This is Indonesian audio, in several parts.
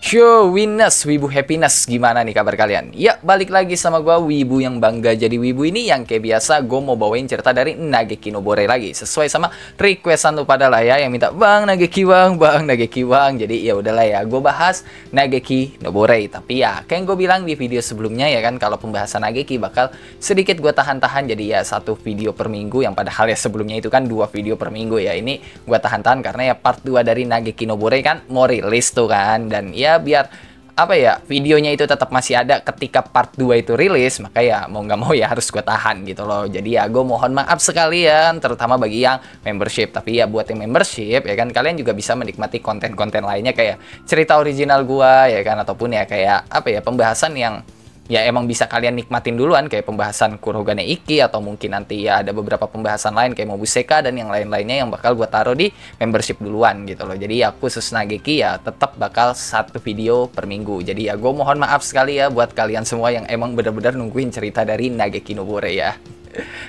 Show Winners, Wibu Happiness, gimana nih kabar kalian? Ya, balik lagi sama gua Wibu yang bangga jadi Wibu ini. Yang kayak biasa gue mau bawain cerita dari Nageki Nobore lagi, sesuai sama requestan lu pada lah ya, yang minta Bang Nageki Bang. Jadi ya udahlah ya, gue bahas Nageki Nobore. Tapi ya kayak gue bilang di video sebelumnya ya kan, kalau pembahasan Nageki bakal sedikit gue tahan-tahan. Jadi ya satu video per minggu, yang padahal ya sebelumnya itu kan 2 video per minggu ya. Ini gue tahan-tahan karena ya part 2 dari Nageki Nobore kan mau rilis tuh kan. Dan ya biar apa ya, videonya itu tetap masih ada ketika part 2 itu rilis, maka ya mau nggak mau ya harus gue tahan gitu loh. Jadi ya gue mohon maaf sekalian, terutama bagi yang membership. Tapi ya buat yang membership ya kan, kalian juga bisa menikmati konten-konten lainnya kayak cerita original gue ya kan, ataupun ya kayak apa ya, pembahasan yang ya emang bisa kalian nikmatin duluan, kayak pembahasan Kurogane Iki, atau mungkin nanti ya ada beberapa pembahasan lain kayak Mobuseka dan yang lain-lainnya yang bakal gue taruh di membership duluan gitu loh. Jadi ya khusus Nageki ya tetap bakal 1 video per minggu. Jadi ya gue mohon maaf sekali ya buat kalian semua yang emang bener-bener nungguin cerita dari Nageki Nobore ya.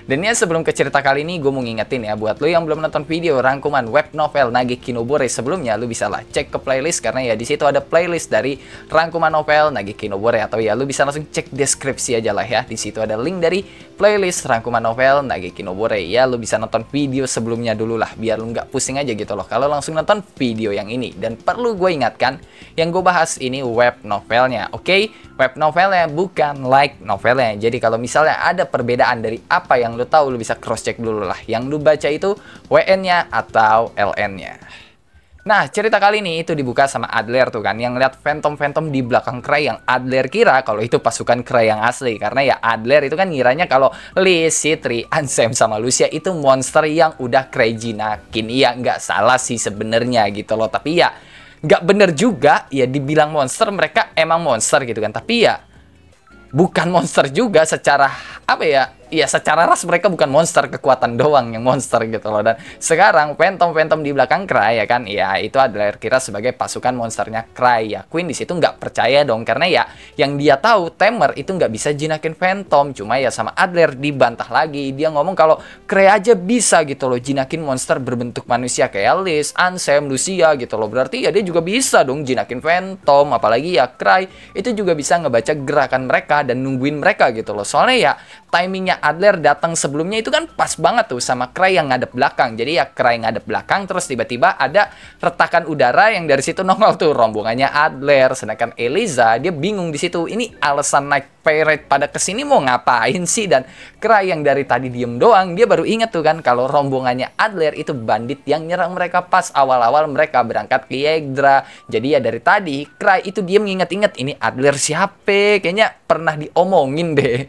Dan ya sebelum ke cerita kali ini, gue mau ngingetin ya, buat lo yang belum nonton video rangkuman web novel Nageki Nobore sebelumnya, lo bisa lah cek ke playlist, karena ya di situ ada playlist dari rangkuman novel Nageki Nobore. Atau ya lo bisa langsung cek deskripsi aja lah ya, di situ ada link dari playlist rangkuman novel Nageki Nobore. Ya lo bisa nonton video sebelumnya dulu lah, biar lo nggak pusing aja gitu loh kalau langsung nonton video yang ini. Dan perlu gue ingatkan, yang gue bahas ini web novelnya, oke? Web novelnya, bukan light novelnya. Jadi kalau misalnya ada perbedaan dari apa yang lu tahu, lu bisa cross check dulu lah. Yang lu baca itu WN-nya atau LN-nya. Nah, cerita kali ini itu dibuka sama Adler tuh kan, yang lihat Phantom di belakang Cray, yang Adler kira kalau itu pasukan Cray yang asli. Karena ya Adler itu kan ngiranya kalau Lee, Citri, Ansem sama Lucia itu monster yang udah Cray jinakin. Iya, nggak salah sih sebenarnya gitu loh. Tapi ya nggak bener juga ya dibilang monster, mereka emang monster gitu kan. Tapi ya bukan monster juga secara apa ya, ya secara ras mereka bukan monster, kekuatan doang yang monster gitu loh. Dan sekarang Phantom di belakang Cray ya kan, ya itu adalah kira sebagai pasukan monsternya Cray ya. Queen di situ nggak percaya dong, karena ya yang dia tahu Tamer itu nggak bisa jinakin Phantom. Cuma ya sama Adler dibantah lagi, dia ngomong kalau Cray aja bisa gitu loh jinakin monster berbentuk manusia kayak Liz, Ansem, Lucia gitu loh. Berarti ya dia juga bisa dong jinakin Phantom. Apalagi ya Cray itu juga bisa ngebaca gerakan mereka dan nungguin mereka gitu loh. Soalnya ya timingnya Adler datang sebelumnya itu kan pas banget tuh sama Cray yang ngadep belakang. Jadi ya Cray ngadep belakang, terus tiba-tiba ada retakan udara yang dari situ nongol tuh rombongannya Adler. Sedangkan Eliza dia bingung di situ, ini alasan naik pirate pada kesini mau ngapain sih? Dan Cray yang dari tadi diem doang, dia baru inget tuh kan kalau rombongannya Adler itu bandit yang nyerang mereka pas awal-awal mereka berangkat ke Yggdra. Jadi ya dari tadi Cray itu diem nginget-inget, ini Adler siapa? Kayaknya pernah diomongin deh.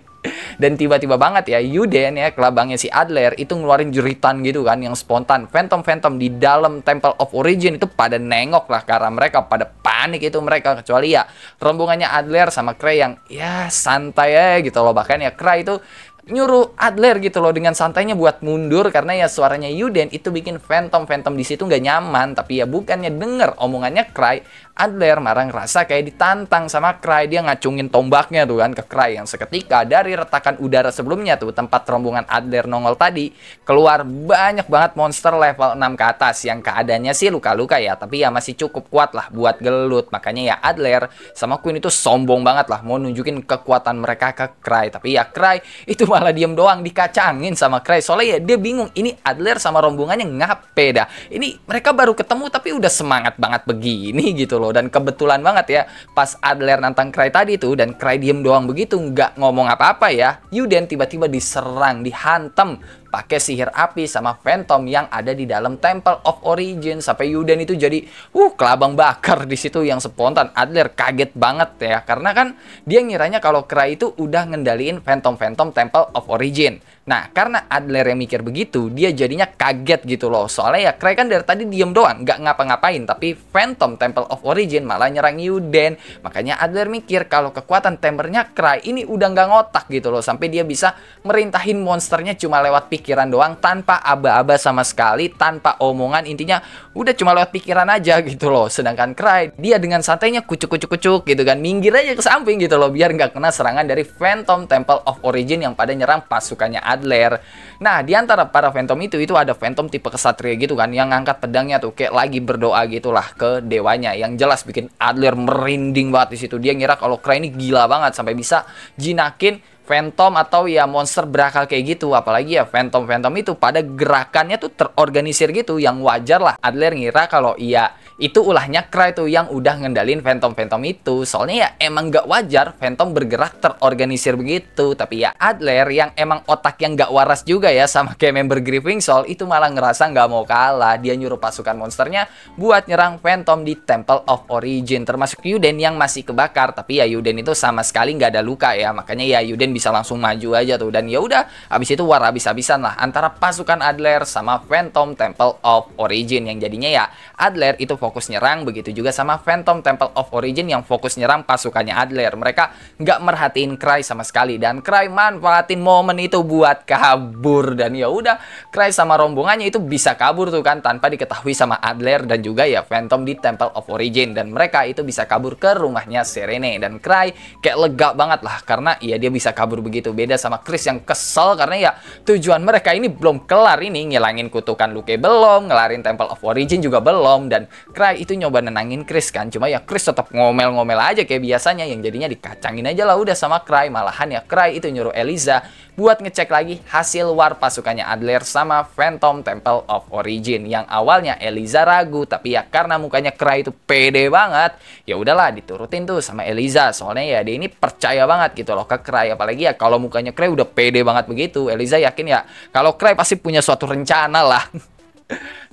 Dan tiba-tiba banget ya Yuden ya, kelabangnya si Adler itu ngeluarin jeritan gitu kan yang spontan. Phantom di dalam Temple of Origin itu pada nengok lah, karena mereka pada panik itu mereka. Kecuali ya rombongannya Adler sama Cray yang ya santai ya gitu loh. Bahkan ya Cray itu nyuruh Adler gitu loh dengan santainya buat mundur, karena ya suaranya Yuden itu bikin Phantom di situ nggak nyaman. Tapi ya bukannya denger omongannya Cray, Adler marah, ngerasa kayak ditantang sama Cray. Dia ngacungin tombaknya tuh kan ke Cray, yang seketika dari retakan udara sebelumnya tuh tempat rombongan Adler nongol tadi keluar banyak banget monster level 6 ke atas yang keadaannya sih luka-luka ya, tapi ya masih cukup kuat lah buat gelut. Makanya ya Adler sama Queen itu sombong banget lah mau nunjukin kekuatan mereka ke Cray. Tapi ya Cray itu malah diem doang, dikacangin sama Cray. Soalnya ya dia bingung, ini Adler sama rombongannya ngape dah, ini mereka baru ketemu tapi udah semangat banget begini gitu loh. Dan kebetulan banget ya pas Adler nantang Cray tadi tuh dan Cray diem doang begitu nggak ngomong apa-apa ya, Yuden tiba-tiba diserang, dihantam pakai sihir api sama Phantom yang ada di dalam Temple of Origin. Sampai Yuden itu jadi kelabang bakar di situ yang spontan. Adler kaget banget ya, karena kan dia ngiranya kalau Cray itu udah ngendaliin Phantom Temple of Origin. Nah, karena Adler yang mikir begitu, dia jadinya kaget gitu loh. Soalnya ya Cray kan dari tadi diem doang, nggak ngapa-ngapain, tapi Phantom Temple of Origin malah nyerang Yuden. Makanya Adler mikir kalau kekuatan Tamernya Cray ini udah nggak ngotak gitu loh, sampai dia bisa merintahin monsternya cuma lewat pikiran doang, tanpa aba-aba sama sekali, tanpa omongan. Intinya udah cuma lewat pikiran aja gitu loh. Sedangkan Cray, dia dengan santainya kucuk-kucuk gitu kan, minggir aja ke samping gitu loh, biar nggak kena serangan dari Phantom Temple of Origin yang pada nyerang pasukannya Adler. Adler. Nah, di antara para Phantom itu ada Phantom tipe kesatria gitu kan, yang ngangkat pedangnya tuh kayak lagi berdoa gitulah ke dewanya. Yang jelas bikin Adler merinding banget di situ. Dia ngira kalau Cry ini gila banget sampai bisa jinakin Phantom atau ya monster berakal kayak gitu. Apalagi ya Phantom itu pada gerakannya tuh terorganisir gitu, yang wajar lah Adler ngira kalau iya itu ulahnya Cry tuh yang udah ngendalin Phantom itu. Soalnya ya emang gak wajar Phantom bergerak terorganisir begitu. Tapi ya Adler yang emang otak yang gak waras juga ya, sama kayak member Grieving Soul, itu malah ngerasa gak mau kalah. Dia nyuruh pasukan monsternya buat nyerang Phantom di Temple of Origin, termasuk Yuden yang masih kebakar. Tapi ya Yuden itu sama sekali gak ada luka ya, makanya ya Yuden bisa langsung maju aja tuh. Dan ya udah, habis itu war habis-habisan lah antara pasukan Adler sama Phantom Temple of Origin, yang jadinya ya Adler itu fokus nyerang, begitu juga sama Phantom Temple of Origin yang fokus nyerang pasukannya Adler. Mereka nggak merhatiin Cry sama sekali, dan Cry manfaatin momen itu buat kabur. Dan ya udah, Cry sama rombongannya itu bisa kabur tuh kan tanpa diketahui sama Adler dan juga ya Phantom di Temple of Origin, dan mereka itu bisa kabur ke rumahnya Serene. Dan Cry kayak lega banget lah karena ya dia bisa kabur begitu. Beda sama Chris yang kesel karena ya tujuan mereka ini belum kelar, ini ngilangin kutukan Luke belum, ngelarin Temple of Origin juga belum. Dan Cry itu nyoba nenangin Chris kan, cuma ya Chris tetap ngomel-ngomel aja kayak biasanya, yang jadinya dikacangin aja lah udah sama Cry. Malahan ya Cry itu nyuruh Eliza buat ngecek lagi hasil war pasukannya Adler sama Phantom Temple of Origin. Yang awalnya Eliza ragu, tapi ya karena mukanya Cry itu pede banget, ya udahlah diturutin tuh sama Eliza. Soalnya ya dia ini percaya banget gitu loh ke Cry, apalagi ya kalau mukanya Cry udah pede banget begitu, Eliza yakin ya kalau Cry pasti punya suatu rencana lah.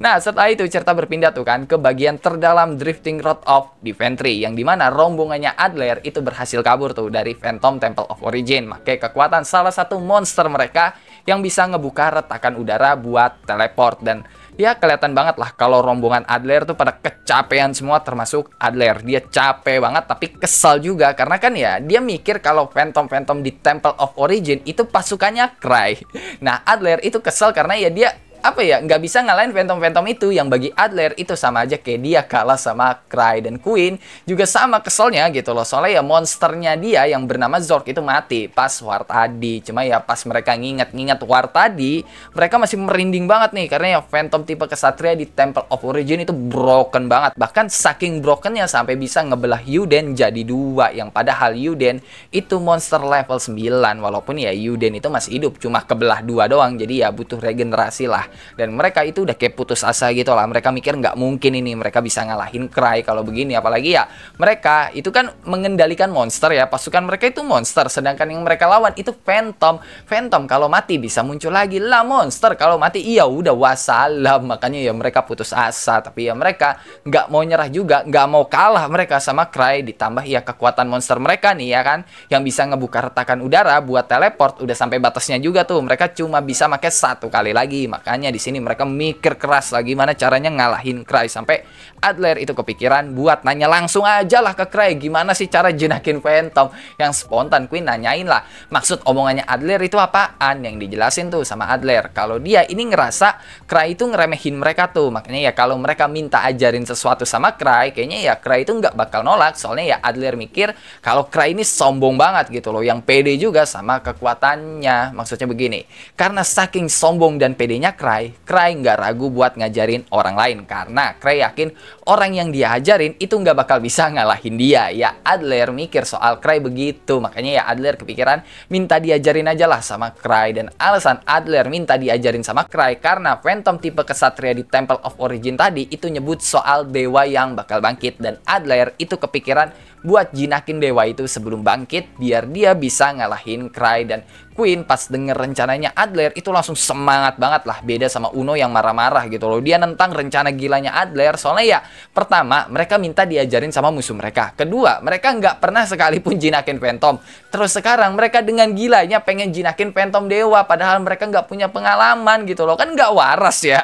Nah, setelah itu cerita berpindah tuh kan ke bagian terdalam Drifting Road of Defentry, yang dimana rombongannya Adler itu berhasil kabur tuh dari Phantom Temple of Origin, pakai kekuatan salah satu monster mereka yang bisa ngebuka retakan udara buat teleport. Dan ya kelihatan banget lah kalau rombongan Adler tuh pada kecapean semua, termasuk Adler. Dia capek banget tapi kesal juga karena kan ya dia mikir kalau Phantom di Temple of Origin itu pasukannya Cry. Nah, Adler itu kesal karena ya dia apa ya, nggak bisa ngalahin Phantom itu, yang bagi Adler itu sama aja kayak dia kalah sama Cry. Dan Queen juga sama keselnya gitu loh, soalnya ya monsternya dia yang bernama Zork itu mati pas war tadi. Cuma ya pas mereka nginget war tadi, mereka masih merinding banget nih karena ya Phantom tipe kesatria di Temple of Origin itu broken banget. Bahkan saking brokennya sampai bisa ngebelah Yuden jadi dua, yang padahal Yuden itu monster level 9. Walaupun ya Yuden itu masih hidup, cuma kebelah dua doang, jadi ya butuh regenerasi lah. Dan mereka itu udah kayak putus asa gitu lah. Mereka mikir nggak mungkin ini mereka bisa ngalahin Cry kalau begini. Apalagi ya mereka itu kan mengendalikan monster ya. Pasukan mereka itu monster, sedangkan yang mereka lawan itu Phantom. Phantom kalau mati bisa muncul lagi lah, monster kalau mati iya udah wassalam. Makanya ya mereka putus asa. Tapi ya mereka nggak mau nyerah juga, nggak mau kalah mereka sama Cry. Ditambah ya kekuatan monster mereka nih ya kan, yang bisa ngebuka retakan udara buat teleport udah sampai batasnya juga tuh. Mereka cuma bisa pakai satu kali lagi. Makanya di sini mereka mikir keras lah gimana caranya ngalahin Cry. Sampai Adler itu kepikiran buat nanya langsung aja lah ke Cry, gimana sih cara jenakin Phantom. Yang spontan Queen nanyain lah maksud omongannya Adler itu apaan. Yang dijelasin tuh sama Adler kalau dia ini ngerasa Cry itu ngeremehin mereka tuh. Makanya ya kalau mereka minta ajarin sesuatu sama Cry, kayaknya ya Cry itu nggak bakal nolak. Soalnya ya Adler mikir kalau Cry ini sombong banget gitu loh, yang pede juga sama kekuatannya. Maksudnya begini, karena saking sombong dan pedenya Cry nggak ragu buat ngajarin orang lain, karena Cry yakin orang yang dia ajarin itu nggak bakal bisa ngalahin dia. Ya Adler mikir soal Cry begitu, makanya ya Adler kepikiran minta diajarin aja lah sama Cry. Dan alasan Adler minta diajarin sama Cry karena Phantom tipe kesatria di Temple of Origin tadi itu nyebut soal dewa yang bakal bangkit, dan Adler itu kepikiran buat jinakin dewa itu sebelum bangkit biar dia bisa ngalahin Cry. Dan Queen pas denger rencananya Adler itu langsung semangat banget lah, beda sama Uno yang marah-marah gitu loh. Dia nentang rencana gilanya Adler, soalnya ya pertama mereka minta diajarin sama musuh mereka, kedua mereka nggak pernah sekalipun jinakin Phantom, terus sekarang mereka dengan gilanya pengen jinakin Phantom dewa padahal mereka nggak punya pengalaman gitu loh, kan nggak waras ya.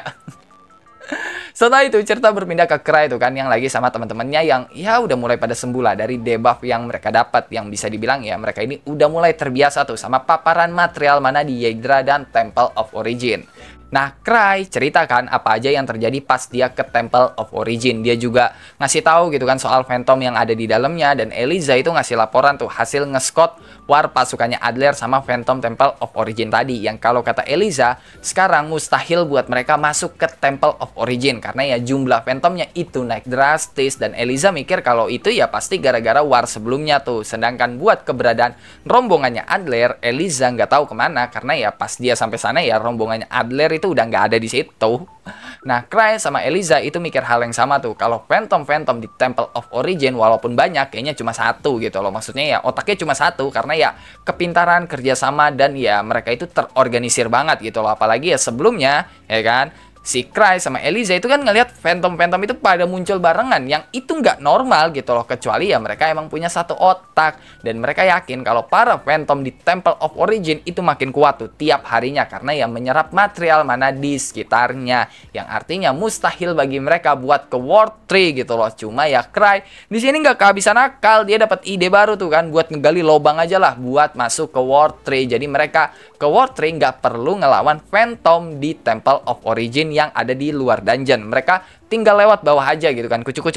Setelah itu cerita berpindah ke Cry itu kan, yang lagi sama teman-temannya yang ya udah mulai pada sembuh lah dari debuff yang mereka dapat. Yang bisa dibilang ya mereka ini udah mulai terbiasa tuh sama paparan material mana di Yedra dan Temple of Origin. Nah, Cry ceritakan apa aja yang terjadi pas dia ke Temple of Origin. Dia juga ngasih tahu gitu kan soal Phantom yang ada di dalamnya, dan Eliza itu ngasih laporan tuh hasil nge-scout war pasukannya Adler sama Phantom Temple of Origin tadi. Yang kalau kata Eliza, sekarang mustahil buat mereka masuk ke Temple of Origin karena ya jumlah Phantomnya itu naik drastis, dan Eliza mikir kalau itu ya pasti gara-gara war sebelumnya tuh. Sedangkan buat keberadaan rombongannya Adler, Eliza nggak tahu kemana karena ya pas dia sampai sana ya rombongannya Adler itu udah nggak ada di situ. Nah, Cry sama Eliza itu mikir hal yang sama tuh. Kalau Phantom di Temple of Origin walaupun banyak, kayaknya cuma satu gitu loh. Maksudnya ya otaknya cuma satu karena ya kepintaran, kerjasama, dan ya mereka itu terorganisir banget gitu loh. Apalagi ya sebelumnya ya kan, si Cry sama Eliza itu kan ngelihat Phantom itu pada muncul barengan, yang itu nggak normal gitu loh, kecuali ya mereka emang punya satu otak, dan mereka yakin kalau para Phantom di Temple of Origin itu makin kuat tuh tiap harinya karena ya menyerap material mana di sekitarnya, yang artinya mustahil bagi mereka buat ke World Tree gitu loh. Cuma ya Cry di sini nggak kehabisan akal, dia dapat ide baru tuh kan buat ngegali lubang aja lah buat masuk ke World Tree. Jadi mereka ke World Tree nggak perlu ngelawan Phantom di Temple of Origin yang ada di luar dungeon. Mereka tinggal lewat bawah aja gitu kan, kucuk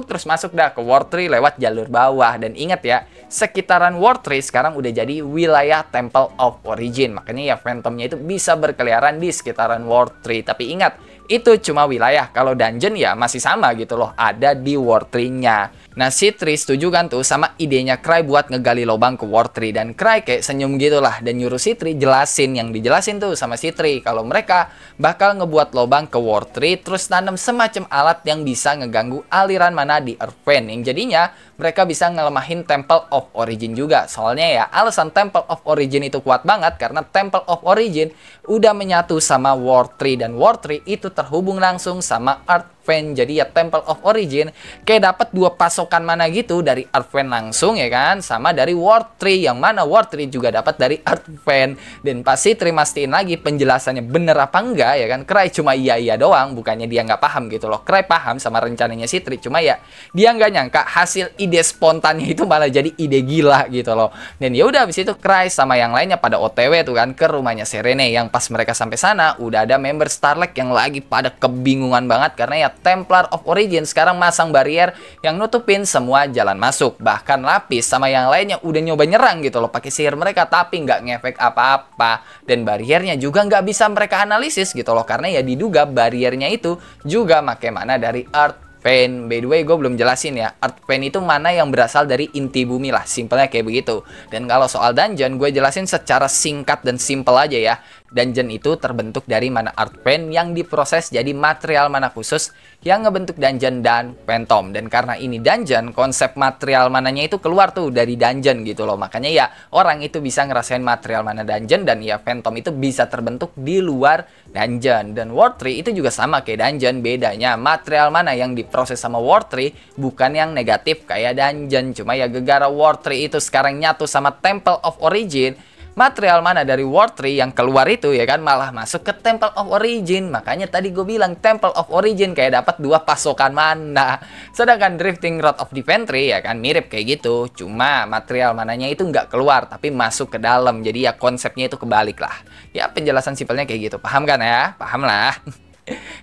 terus masuk dah ke World Tree lewat jalur bawah. Dan ingat ya, sekitaran World Tree sekarang udah jadi wilayah Temple of Origin, makanya ya Phantomnya itu bisa berkeliaran di sekitaran World Tree. Tapi ingat, itu cuma wilayah, kalau dungeon ya masih sama gitu loh, ada di World Tree-nya. Nah, si Tri setuju kan tuh sama idenya Cry buat ngegali lubang ke World Tree, dan Cry kayak senyum gitu lah dan nyuruh si Tri jelasin. Yang dijelasin tuh sama si Tri kalau mereka bakal ngebuat lubang ke World Tree terus tanam semacam alat yang bisa ngeganggu aliran mana di Earthvein, yang jadinya mereka bisa ngelemahin Temple of Origin juga. Soalnya ya alasan Temple of Origin itu kuat banget karena Temple of Origin udah menyatu sama World Tree, dan World Tree itu terhubung langsung sama Earthvein. Jadi ya Temple of Origin kayak dapat dua pasokan mana gitu, dari Earthvein langsung ya kan, sama dari World Tree, yang mana World Tree juga dapat dari Earthvein. Dan pasti Tri mastiin lagi penjelasannya bener apa enggak ya kan. Cry cuma iya doang, bukannya dia nggak paham gitu loh. Cry paham sama rencananya si Tri, cuma ya dia nggak nyangka hasil ide spontannya itu malah jadi ide gila gitu loh. Dan ya udah habis itu Cry sama yang lainnya pada OTW tuh kan ke rumahnya Serene, yang pas mereka sampai sana udah ada member Starlight yang lagi pada kebingungan banget karena ya Templar of Origin sekarang masang barrier yang nutupin semua jalan masuk. Bahkan Lapis sama yang lainnya udah nyoba nyerang gitu loh pakai sihir mereka, tapi nggak ngefek apa-apa. Dan barriernya juga nggak bisa mereka analisis gitu loh, karena ya diduga barriernya itu juga make mana dari Earthvein. By the way, gue belum jelasin ya, Earthvein itu mana yang berasal dari inti bumi lah, simpelnya kayak begitu. Dan kalau soal dungeon, gue jelasin secara singkat dan simple aja ya. Dungeon itu terbentuk dari mana Earthvein yang diproses jadi material mana khusus yang ngebentuk dungeon dan Phantom. Dan karena ini dungeon, konsep material mananya itu keluar tuh dari dungeon gitu loh. Makanya ya orang itu bisa ngerasain material mana dungeon, dan ya Phantom itu bisa terbentuk di luar dungeon. Dan World Tree itu juga sama kayak dungeon, bedanya material mana yang diproses sama World Tree bukan yang negatif kayak dungeon. Cuma ya gegara World Tree itu sekarang nyatu sama Temple of Origin, material mana dari World Tree yang keluar itu ya kan malah masuk ke Temple of Origin. Makanya tadi gue bilang Temple of Origin kayak dapat dua pasokan mana. Sedangkan Drifting Rod of Defentry ya kan mirip kayak gitu, cuma material mananya itu nggak keluar tapi masuk ke dalam. Jadi ya konsepnya itu kebalik lah. Ya penjelasan simpelnya kayak gitu, paham kan ya? Paham lah.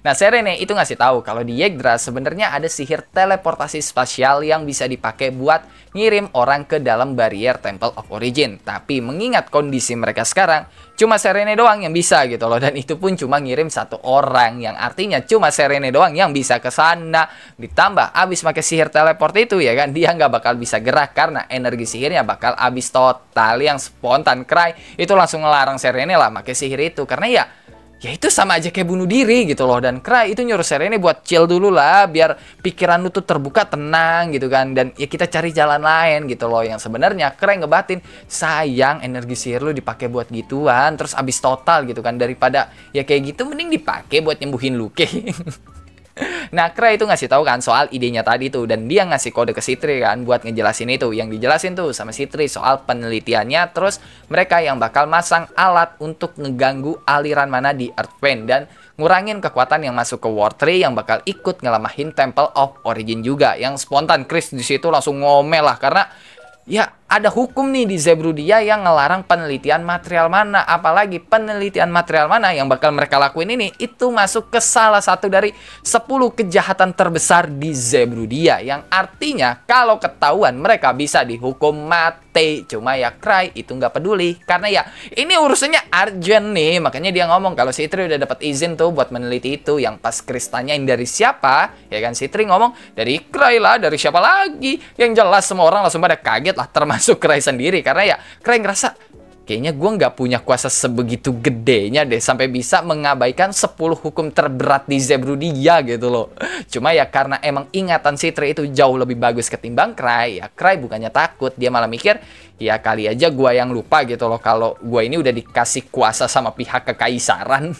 Nah, Serene itu ngasih tahu kalau di Yggdrasil sebenarnya ada sihir teleportasi spasial yang bisa dipakai buat ngirim orang ke dalam barrier Temple of Origin. Tapi mengingat kondisi mereka sekarang, cuma Serene doang yang bisa gitu loh. Dan itu pun cuma ngirim satu orang, yang artinya cuma Serene doang yang bisa ke sana. Ditambah abis pakai sihir teleport itu ya kan, dia nggak bakal bisa gerak karena energi sihirnya bakal abis total. Yang spontan Cry itu langsung ngelarang Serene lah pakai sihir itu, karena ya itu sama aja kayak bunuh diri gitu loh. Dan Cry itu nyuruh Serene buat chill dulu lah, biar pikiran lu tuh terbuka, tenang gitu kan. Dan ya kita cari jalan lain gitu loh. Yang sebenarnya Cry ngebatin, sayang energi sihir lu dipakai buat gituan terus abis total gitu kan, daripada ya kayak gitu mending dipakai buat nyembuhin luka. Nah, Cry itu ngasih tahu kan soal idenya tadi tuh, dan dia ngasih kode ke Sitri kan buat ngejelasin itu. Yang dijelasin tuh sama Sitri soal penelitiannya, terus mereka yang bakal masang alat untuk ngeganggu aliran mana di Earthvein dan ngurangin kekuatan yang masuk ke World Tree yang bakal ikut ngelamahin Temple of Origin juga. Yang spontan Chris di situ langsung ngomel lah karena ya ada hukum nih di Zebruddia yang ngelarang penelitian material mana. Apalagi penelitian material mana yang bakal mereka lakuin ini itu masuk ke salah satu dari 10 kejahatan terbesar di Zebruddia, yang artinya kalau ketahuan mereka bisa dihukum mati. Cuma ya Cry itu nggak peduli karena ya ini urusannya urgent nih. Makanya dia ngomong kalau Citri udah dapat izin tuh buat meneliti itu. Yang pas Chris tanyain dari siapa, ya kan Citri ngomong dari Cry lah, dari siapa lagi. Yang jelas semua orang langsung pada kaget lah, termasuk Cry sendiri, karena ya Cry ngerasa kayaknya gue nggak punya kuasa sebegitu gedenya deh sampai bisa mengabaikan 10 hukum terberat di Zebruddia gitu loh. Cuma ya karena emang ingatan Citri itu jauh lebih bagus ketimbang Cry, ya Cry bukannya takut, dia malah mikir ya kali aja gue yang lupa gitu loh kalau gue ini udah dikasih kuasa sama pihak kekaisaran.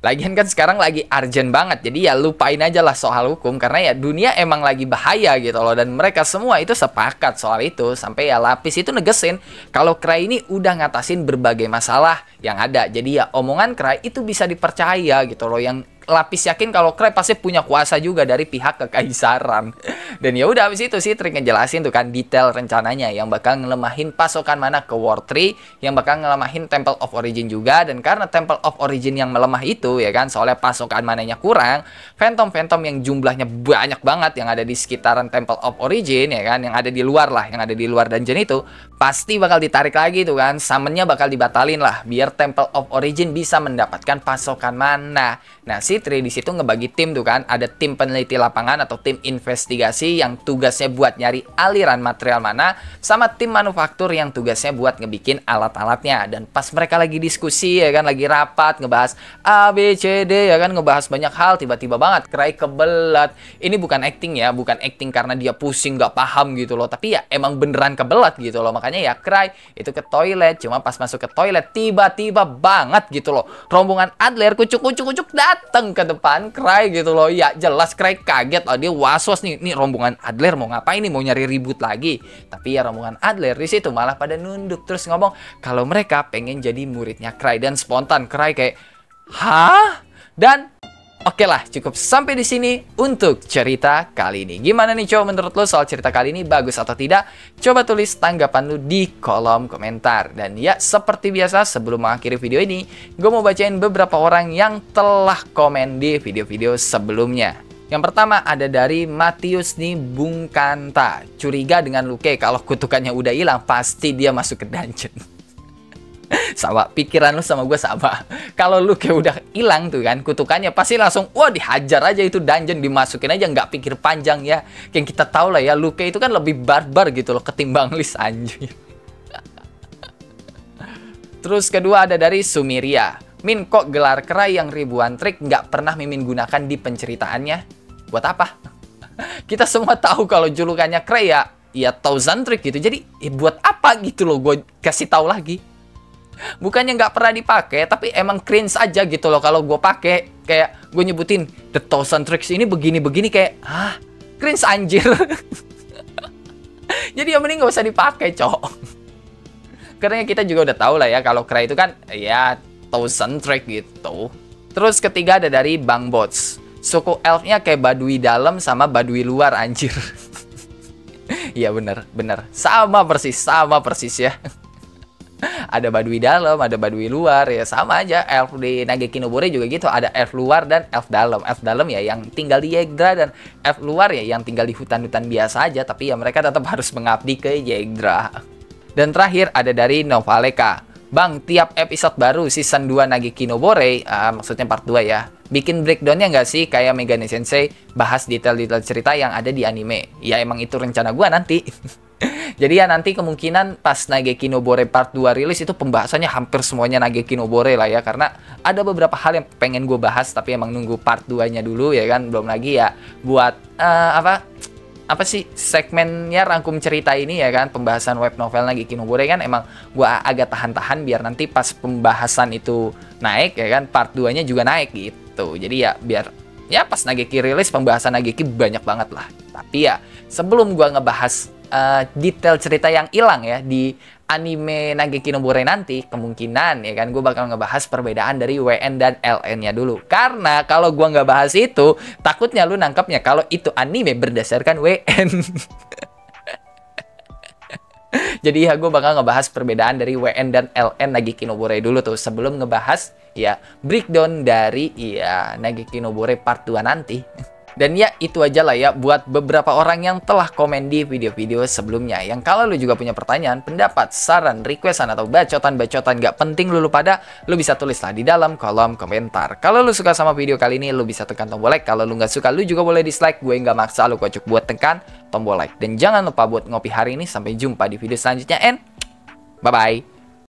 Lagian kan sekarang lagi urgent banget, jadi ya lupain aja lah soal hukum, karena ya dunia emang lagi bahaya gitu loh. Dan mereka semua itu sepakat soal itu, sampai ya Lapis itu negesin kalau Cry ini udah ngatasin berbagai masalah yang ada. Jadi ya omongan Cry itu bisa dipercaya gitu loh, yang Lapis yakin kalau Cry pasti punya kuasa juga dari pihak kekaisaran. Dan ya udah habis itu sih Trik ngejelasin tuh kan detail rencananya yang bakal ngelemahin pasokan mana ke War 3, yang bakal ngelemahin Temple of Origin juga. Dan karena Temple of Origin yang melemah itu ya kan, soalnya pasokan mananya kurang, Phantom yang jumlahnya banyak banget yang ada di sekitaran Temple of Origin ya kan, yang ada di luar lah, yang ada di luar dungeon itu pasti bakal ditarik lagi tuh kan, summonnya bakal dibatalin lah biar Temple of Origin bisa mendapatkan pasokan mana. Nah, Citri di situ ngebagi tim tuh kan, ada tim peneliti lapangan atau tim investigasi yang tugasnya buat nyari aliran material mana, sama tim manufaktur yang tugasnya buat ngebikin alat-alatnya. Dan pas mereka lagi diskusi ya kan, lagi rapat ngebahas A, B, C, D ya kan, ngebahas banyak hal, tiba-tiba banget Cry kebelat. Ini bukan acting ya, bukan acting karena dia pusing gak paham gitu loh, tapi ya emang beneran kebelat gitu loh. Makanya ya Cry itu ke toilet, cuma pas masuk ke toilet tiba-tiba banget gitu loh rombongan Adler kucuk-kucuk datang ke depan Cry gitu loh. Ya jelas Cry kaget lah, dia was-was nih rombongan Adler mau ngapain nih, mau nyari ribut lagi. Tapi ya rombongan Adler di situ malah pada nunduk terus ngomong kalau mereka pengen jadi muridnya Cry. Dan spontan Cry kayak hah? Dan oke lah, cukup sampai di sini untuk cerita kali ini. Gimana nih coba menurut lo soal cerita kali ini, bagus atau tidak? Coba tulis tanggapan lo di kolom komentar. Dan ya seperti biasa sebelum mengakhiri video ini, gue mau bacain beberapa orang yang telah komen di video-video sebelumnya. Yang pertama ada dari Matius nih Bungkanta. Curiga dengan Luke, kalau kutukannya udah hilang pasti dia masuk ke dungeon. Sama, pikiran lu sama gue sama. Kalau lu kayak udah hilang tuh kan kutukannya, pasti langsung wah dihajar aja itu dungeon, dimasukin aja nggak pikir panjang ya. Yang kita tahu lah ya, Luke itu kan lebih barbar gitu loh ketimbang Lis anjir. Terus kedua ada dari Sumiria. Min, kok gelar Cry yang ribuan trik nggak pernah Mimin gunakan di penceritaannya? Buat apa? Kita semua tahu kalau julukannya Cry ya thousand trick gitu. Jadi buat apa gitu loh gue kasih tahu lagi. Bukannya nggak pernah dipakai, tapi emang cringe aja gitu loh kalau gue pakai. Kayak gue nyebutin the thousand tricks ini begini-begini, kayak cringe anjir. Jadi ya mending nggak usah dipakai cok. Karena kita juga udah tahu lah ya kalau Cry itu kan ya thousand trick gitu. Terus ketiga ada dari Bang Bots. Suku elfnya kayak Badui dalam sama Badui luar anjir. Iya bener sama persis ya. Ada Badui dalam, ada Badui luar, ya sama aja. Elf di Nageki no Bore juga gitu, ada elf luar dan elf dalam. Elf dalam ya yang tinggal di Yggdra, dan elf luar ya yang tinggal di hutan-hutan biasa aja, tapi ya mereka tetap harus mengabdi ke Yggdra. Dan terakhir ada dari Novaleka. Bang, tiap episode baru season 2 Nageki no Bore, maksudnya part 2 ya, bikin breakdownnya nggak sih kayak Megane Sensei, bahas detail-detail cerita yang ada di anime? Ya emang itu rencana gua nanti. Jadi ya nanti kemungkinan pas Nageki no Bore part 2 rilis itu pembahasannya hampir semuanya Nageki no Bore lah ya. Karena ada beberapa hal yang pengen gue bahas tapi emang nunggu part 2-nya dulu ya kan. Belum lagi ya buat apa sih segmennya rangkum cerita ini ya kan. Pembahasan web novel Nageki no Bore kan emang gue agak tahan-tahan biar nanti pas pembahasan itu naik ya kan, part 2-nya juga naik gitu. Jadi ya biar ya pas Nageki rilis pembahasan Nageki banyak banget lah. Tapi ya sebelum gue ngebahas detail cerita yang hilang ya di anime Nageki no Bore nanti, kemungkinan ya kan gue bakal ngebahas perbedaan dari WN dan LN-nya dulu. Karena kalau gue nggak bahas itu, takutnya lu nangkapnya kalau itu anime berdasarkan WN. Jadi ya gue bakal ngebahas perbedaan dari WN dan LN Nageki no Bore dulu tuh sebelum ngebahas ya breakdown dari ya Nageki no Bore part 2 nanti. Dan ya itu aja lah ya buat beberapa orang yang telah komen di video-video sebelumnya. Yang kalau lu juga punya pertanyaan, pendapat, saran, requestan atau bacotan-bacotan gak penting lu pada, lu bisa tulislah di dalam kolom komentar. Kalau lu suka sama video kali ini, lu bisa tekan tombol like. Kalau lu gak suka, lu juga boleh dislike. Gue gak maksa lu kocok buat tekan tombol like. Dan jangan lupa buat ngopi hari ini. Sampai jumpa di video selanjutnya and bye-bye.